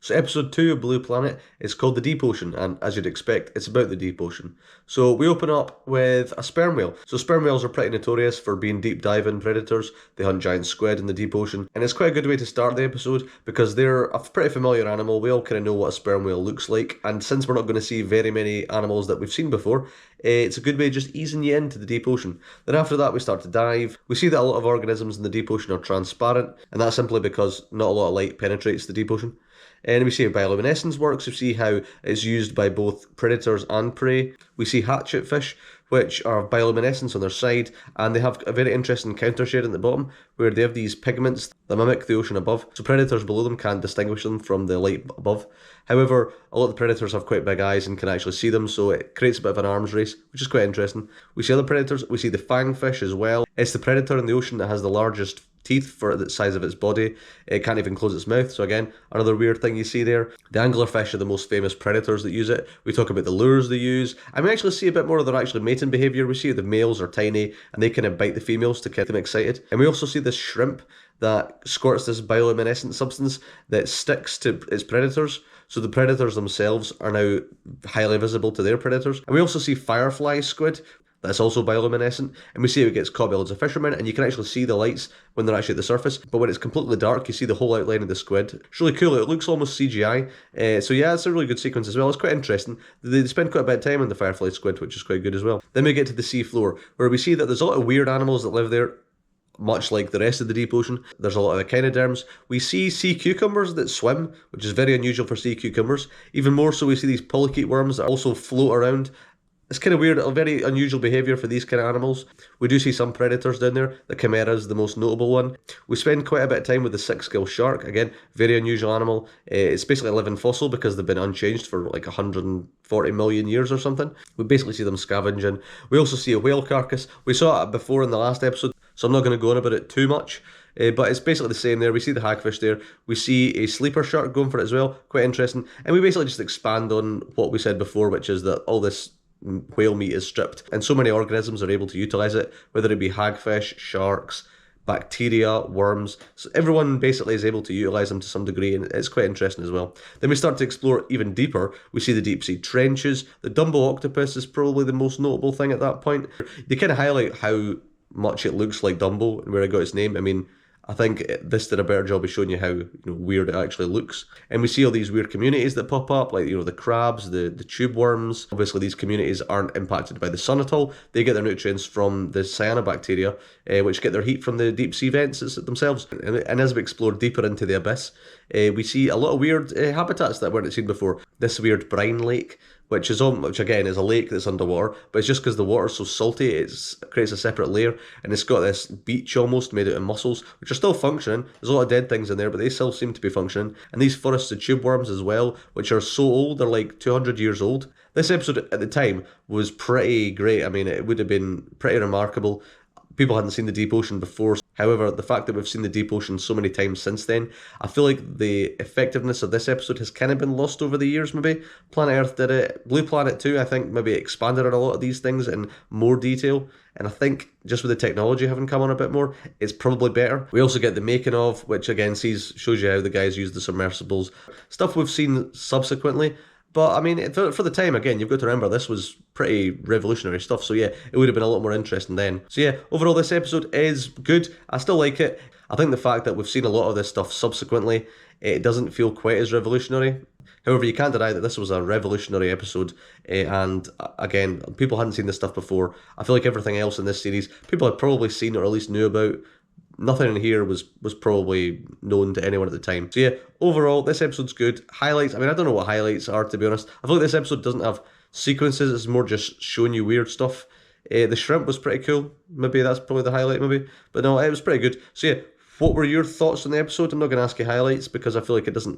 So episode 2 of Blue Planet is called The Deep Ocean, and as you'd expect, it's about the deep ocean. So we open up with a sperm whale. So sperm whales are pretty notorious for being deep diving predators. They hunt giant squid in the deep ocean, and it's quite a good way to start the episode because they're a pretty familiar animal. We all kind of know what a sperm whale looks like, and since we're not going to see very many animals that we've seen before, it's a good way of just easing you into the deep ocean. Then after that we start to dive. We see that a lot of organisms in the deep ocean are transparent, and that's simply because not a lot of light penetrates the deep ocean. And we see how bioluminescence works. We see how it's used by both predators and prey. We see hatchet fish, which are bioluminescence on their side, and they have a very interesting counter shade at the bottom, where they have these pigments that mimic the ocean above, so predators below them can't distinguish them from the light above. However, a lot of the predators have quite big eyes and can actually see them, so it creates a bit of an arms race, which is quite interesting. We see other predators. We see the fangfish as well. It's the predator in the ocean that has the largest teeth for the size of its body. It can't even close its mouth, so again, another weird thing you see there. The anglerfish are the most famous predators that use it. We talk about the lures they use, and we actually see a bit more of their actual mating behaviour. We see the males are tiny, and they kind of bite the females to get them excited. And we also see this shrimp that squirts this bioluminescent substance that sticks to its predators, so the predators themselves are now highly visible to their predators. And we also see firefly squid, that's also bioluminescent, and we see it gets caught by loads of fishermen, and you can actually see the lights when they're actually at the surface, but when it's completely dark, you see the whole outline of the squid. It's really cool. It looks almost CGI, so yeah, it's a really good sequence as well. It's quite interesting. They spend quite a bit of time on the firefly squid, which is quite good as well. Then we get to the sea floor, where we see that there's a lot of weird animals that live there, much like the rest of the deep ocean. There's a lot of echinoderms. We see sea cucumbers that swim, which is very unusual for sea cucumbers. Even more so, we see these polychaete worms that also float around. It's kind of weird, a very unusual behaviour for these kind of animals. We do see some predators down there. The chimera is the most notable one. We spend quite a bit of time with the six-gill shark. Again, very unusual animal. It's basically a living fossil because they've been unchanged for like 140 million years or something. We basically see them scavenging. We also see a whale carcass. We saw it before in the last episode, so I'm not going to go on about it too much. But it's basically the same there. We see the hagfish there. We see a sleeper shark going for it as well. Quite interesting. And we basically just expand on what we said before, which is that all this whale meat is stripped, and so many organisms are able to utilize it, whether it be hagfish, sharks, bacteria, worms. So everyone basically is able to utilize them to some degree, and it's quite interesting as well. Then we start to explore even deeper. We see the deep sea trenches. The Dumbo octopus is probably the most notable thing at that point. They kind of highlight how much it looks like Dumbo and where it got its name. I mean, I think this did a better job of showing you how weird it actually looks. And we see all these weird communities that pop up, like the crabs, the tube worms. Obviously, these communities aren't impacted by the sun at all. They get their nutrients from the cyanobacteria, which get their heat from the deep sea vents themselves. And as we explore deeper into the abyss, we see a lot of weird habitats that weren't seen before. This weird brine lake, which again is a lake that's underwater, but it's just because the water's so salty, it creates a separate layer, and it's got this beach almost made out of mussels, which are still functioning. There's a lot of dead things in there, but they still seem to be functioning. And these forested tube worms as well, which are so old, they're like 200 years old. This episode at the time was pretty great. I mean, it would have been pretty remarkable. People hadn't seen the deep ocean before. However, the fact that we've seen the deep ocean so many times since then, I feel like the effectiveness of this episode has kind of been lost over the years, maybe. Planet Earth did it. Blue Planet 2, I think, maybe expanded on a lot of these things in more detail. And I think just with the technology having come on a bit more, it's probably better. We also get the making of, which again shows you how the guys use the submersibles. Stuff we've seen subsequently. But I mean, for the time, again, you've got to remember this was pretty revolutionary stuff. So yeah, it would have been a lot more interesting then. So yeah, overall this episode is good. I still like it. I think the fact that we've seen a lot of this stuff subsequently, it doesn't feel quite as revolutionary. However, you can't deny that this was a revolutionary episode, and again, people hadn't seen this stuff before. I feel like everything else in this series, people had probably seen or at least knew about. Nothing in here was probably known to anyone at the time. So yeah, overall, this episode's good. Highlights, I mean, I don't know what highlights are, to be honest. I feel like this episode doesn't have sequences, it's more just showing you weird stuff. The shrimp was pretty cool. Maybe that's probably the highlight, maybe. But no, it was pretty good. So yeah, what were your thoughts on the episode? I'm not going to ask you highlights because I feel like it's not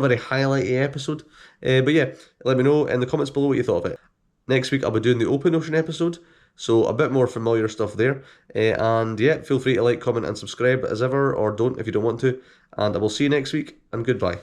a very highlighty episode. But yeah, let me know in the comments below what you thought of it. Next week, I'll be doing the open ocean episode. So a bit more familiar stuff there. And yeah, feel free to like, comment and subscribe as ever, or don't if you don't want to. And I will see you next week, and goodbye.